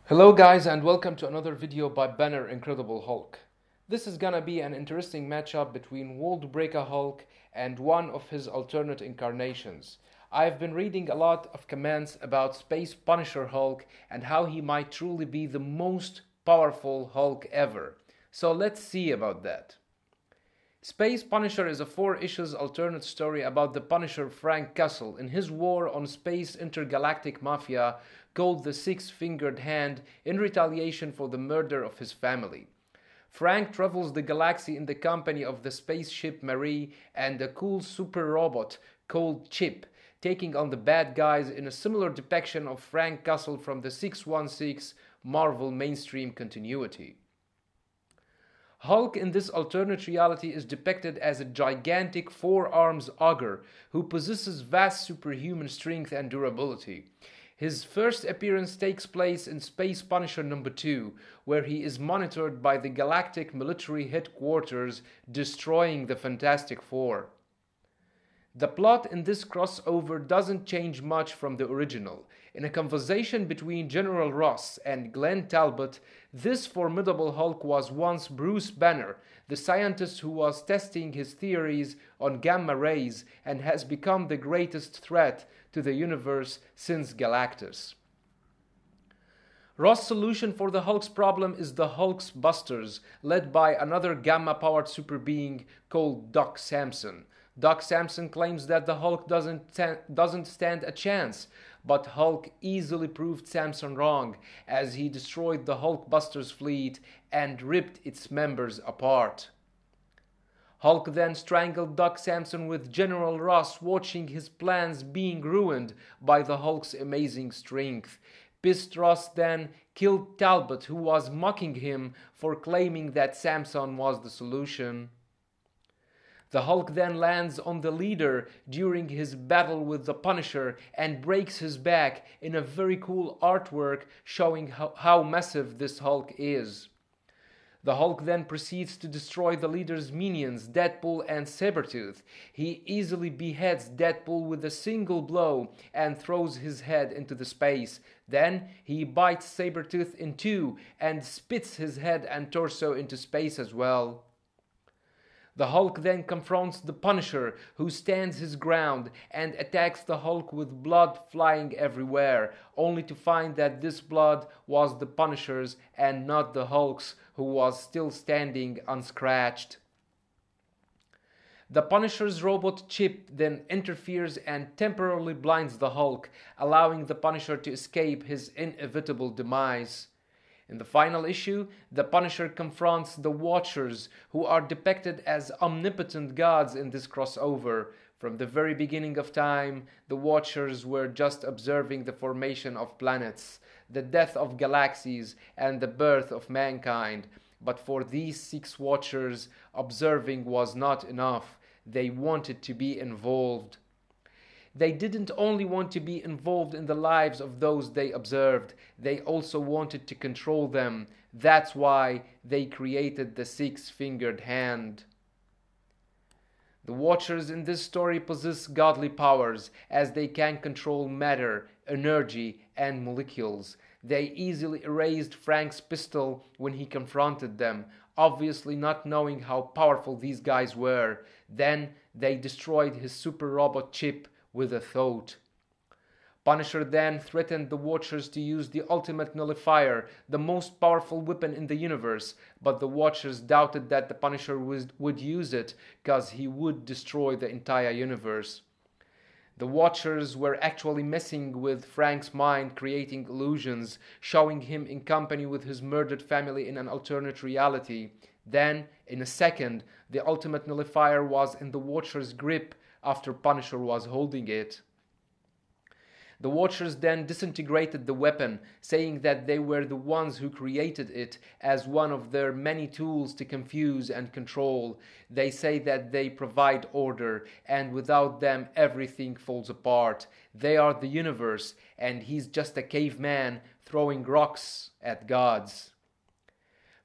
Hello guys, and welcome to another video by Banner Incredible Hulk. This is gonna be an interesting matchup between World Breaker Hulk and one of his alternate incarnations. I've been reading a lot of comments about Space Punisher Hulk and how he might truly be the most powerful Hulk ever. So let's see about that. Space Punisher is a 4 issues alternate story about the Punisher Frank Castle in his war on space intergalactic mafia called the Six-Fingered Hand in retaliation for the murder of his family. Frank travels the galaxy in the company of the spaceship Marie and a cool super robot called Chip, taking on the bad guys in a similar depiction of Frank Castle from the 616 Marvel mainstream continuity. Hulk in this alternate reality is depicted as a gigantic 4-arms ogre who possesses vast superhuman strength and durability. His first appearance takes place in Space Punisher #2, where he is monitored by the Galactic Military Headquarters, destroying the Fantastic Four. The plot in this crossover doesn't change much from the original. In a conversation between General Ross and Glenn Talbot, this formidable Hulk was once Bruce Banner, the scientist who was testing his theories on gamma rays and has become the greatest threat to the universe since Galactus. Ross' solution for the Hulk's problem is the Hulk's Busters, led by another gamma-powered super being called Doc Samson. Doc Samson claims that the Hulk doesn't stand a chance, but Hulk easily proved Samson wrong as he destroyed the Hulkbusters fleet and ripped its members apart. Hulk then strangled Doc Samson with General Ross watching his plans being ruined by the Hulk's amazing strength. Pissed Ross then killed Talbot, who was mocking him for claiming that Samson was the solution. The Hulk then lands on the leader during his battle with the Punisher and breaks his back in a very cool artwork showing how massive this Hulk is. The Hulk then proceeds to destroy the leader's minions, Deadpool and Sabretooth. He easily beheads Deadpool with a single blow and throws his head into the space. Then he bites Sabretooth in two and spits his head and torso into space as well. The Hulk then confronts the Punisher, who stands his ground and attacks the Hulk with blood flying everywhere, only to find that this blood was the Punisher's and not the Hulk's, who was still standing unscratched. The Punisher's robot Chip then interferes and temporarily blinds the Hulk, allowing the Punisher to escape his inevitable demise. In the final issue, the Punisher confronts the Watchers, who are depicted as omnipotent gods in this crossover. From the very beginning of time, the Watchers were just observing the formation of planets, the death of galaxies, and the birth of mankind. But for these 6 Watchers, observing was not enough. They wanted to be involved. They didn't only want to be involved in the lives of those they observed, they also wanted to control them. That's why they created the Six-Fingered Hand. The Watchers in this story possess godly powers, as they can control matter, energy, and molecules. They easily erased Frank's pistol when he confronted them, obviously not knowing how powerful these guys were. Then they destroyed his super robot Chip with a thought. Punisher then threatened the Watchers to use the Ultimate Nullifier, the most powerful weapon in the universe, but the Watchers doubted that the Punisher would use it, cause he would destroy the entire universe. The Watchers were actually messing with Frank's mind, creating illusions, showing him in company with his murdered family in an alternate reality. Then, in a second, the Ultimate Nullifier was in the Watcher's grip after Punisher was holding it. The Watchers then disintegrated the weapon, saying that they were the ones who created it as one of their many tools to confuse and control. They say that they provide order, and without them everything falls apart. They are the universe, and he's just a caveman throwing rocks at gods.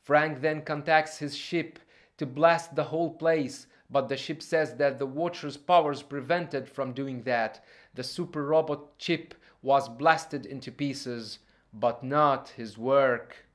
Frank then contacts his ship to blast the whole place, but the ship says that the Watcher's powers prevented from doing that. The super robot Chip was blasted into pieces. but not his work.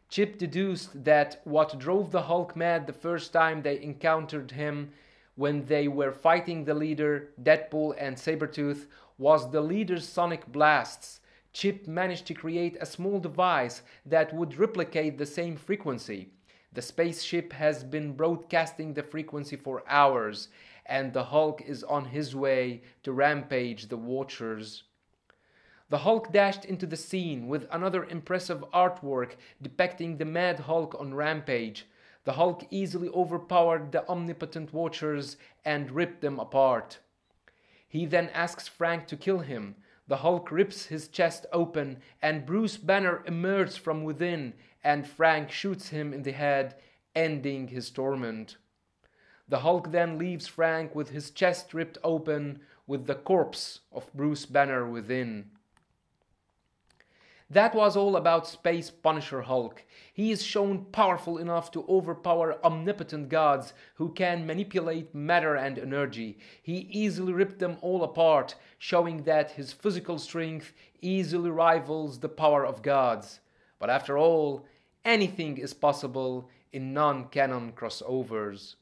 Chip deduced that what drove the Hulk mad the first time they encountered him, when they were fighting the leader, Deadpool and Sabretooth, was the leader's sonic blasts. Chip managed to create a small device that would replicate the same frequency. The spaceship has been broadcasting the frequency for hours, and the Hulk is on his way to rampage the Watchers. The Hulk dashed into the scene with another impressive artwork depicting the Mad Hulk on rampage. The Hulk easily overpowered the omnipotent Watchers and ripped them apart. He then asks Frank to kill him. The Hulk rips his chest open and Bruce Banner emerges from within, and Frank shoots him in the head, ending his torment. The Hulk then leaves Frank with his chest ripped open with the corpse of Bruce Banner within. That was all about Space Punisher Hulk. He is shown powerful enough to overpower omnipotent gods who can manipulate matter and energy. He easily ripped them all apart, showing that his physical strength easily rivals the power of gods. But after all, anything is possible in non-canon crossovers.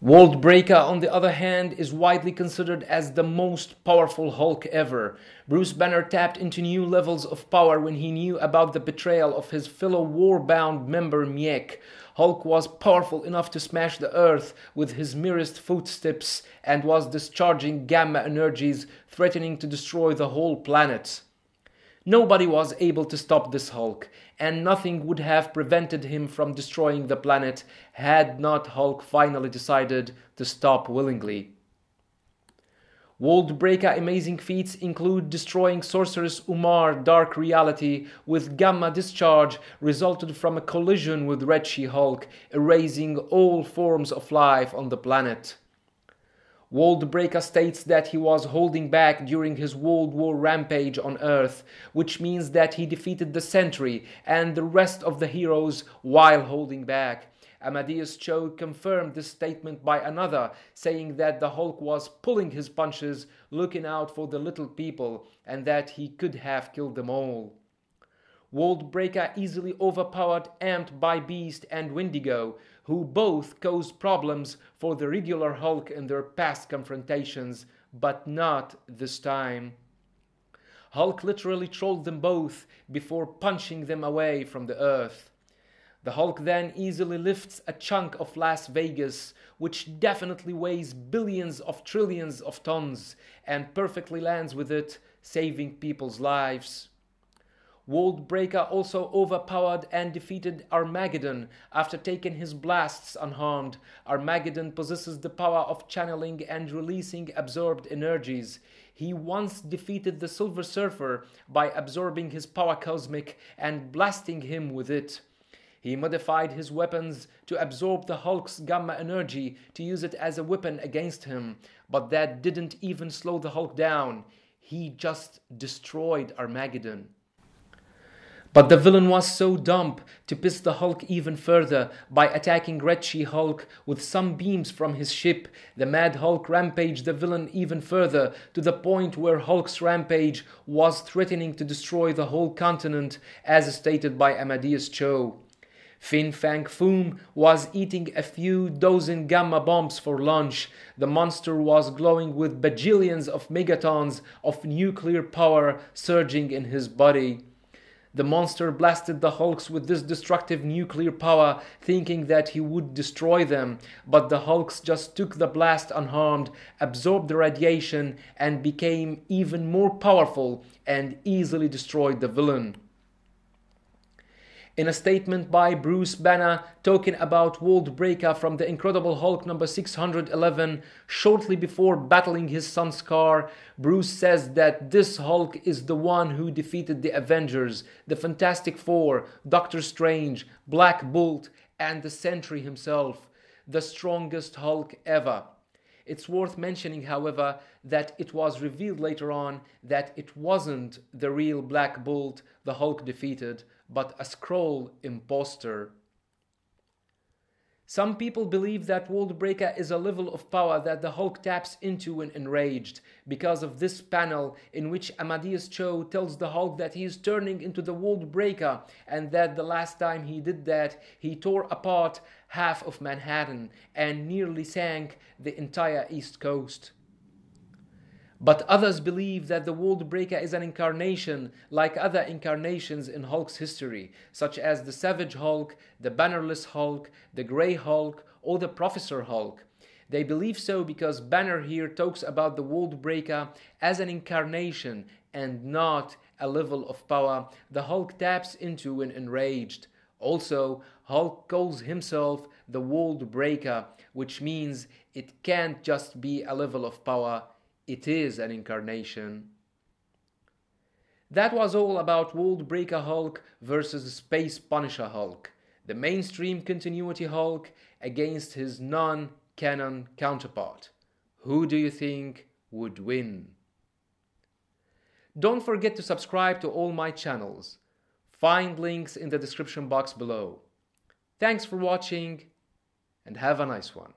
World Breaker, on the other hand, is widely considered as the most powerful Hulk ever. Bruce Banner tapped into new levels of power when he knew about the betrayal of his fellow war-bound member Miek. Hulk was powerful enough to smash the Earth with his merest footsteps and was discharging gamma energies threatening to destroy the whole planet. Nobody was able to stop this Hulk, and nothing would have prevented him from destroying the planet had not Hulk finally decided to stop willingly. World Breaker amazing feats include destroying Sorceress Umar Dark Reality with gamma discharge resulted from a collision with Red She-Hulk, erasing all forms of life on the planet. World Breaker states that he was holding back during his World War rampage on Earth, which means that he defeated the Sentry and the rest of the heroes while holding back. Amadeus Cho confirmed this statement by another, saying that the Hulk was pulling his punches, looking out for the little people, and that he could have killed them all. World Breaker easily overpowered Amped by Beast and Wendigo, who both caused problems for the regular Hulk in their past confrontations, but not this time. Hulk literally trolled them both before punching them away from the Earth. The Hulk then easily lifts a chunk of Las Vegas, which definitely weighs billions of trillions of tons, and perfectly lands with it, saving people's lives. World Breaker also overpowered and defeated Armageddon after taking his blasts unharmed. Armageddon possesses the power of channeling and releasing absorbed energies. He once defeated the Silver Surfer by absorbing his power cosmic and blasting him with it. He modified his weapons to absorb the Hulk's gamma energy to use it as a weapon against him, but that didn't even slow the Hulk down. He just destroyed Armageddon. But the villain was so dumb to piss the Hulk even further by attacking Red She-Hulk with some beams from his ship. The Mad Hulk rampaged the villain even further, to the point where Hulk's rampage was threatening to destroy the whole continent, as stated by Amadeus Cho. Fin Fang Foom was eating a few dozen gamma bombs for lunch. The monster was glowing with bajillions of megatons of nuclear power surging in his body. The monster blasted the Hulks with this destructive nuclear power, thinking that he would destroy them, but the Hulks just took the blast unharmed, absorbed the radiation, and became even more powerful and easily destroyed the villain. In a statement by Bruce Banner talking about World Breaker from the Incredible Hulk number 611, shortly before battling his son Scar, Bruce says that this Hulk is the one who defeated the Avengers, the Fantastic Four, Doctor Strange, Black Bolt, and the Sentry himself, the strongest Hulk ever. It's worth mentioning, however, that it was revealed later on that it wasn't the real Black Bolt the Hulk defeated, but a Skrull imposter. Some people believe that World Breaker is a level of power that the Hulk taps into when enraged, because of this panel in which Amadeus Cho tells the Hulk that he is turning into the World Breaker, and that the last time he did that, he tore apart half of Manhattan and nearly sank the entire East Coast. But others believe that the World Breaker is an incarnation like other incarnations in Hulk's history, such as the Savage Hulk, the Bannerless Hulk, the Grey Hulk, or the Professor Hulk. They believe so because Banner here talks about the World Breaker as an incarnation and not a level of power the Hulk taps into when enraged. Also, Hulk calls himself the World Breaker, which means it can't just be a level of power. It is an incarnation. That was all about World Breaker Hulk versus Space Punisher Hulk, the mainstream continuity Hulk against his non-canon counterpart. Who do you think would win? Don't forget to subscribe to all my channels. Find links in the description box below. Thanks for watching and have a nice one.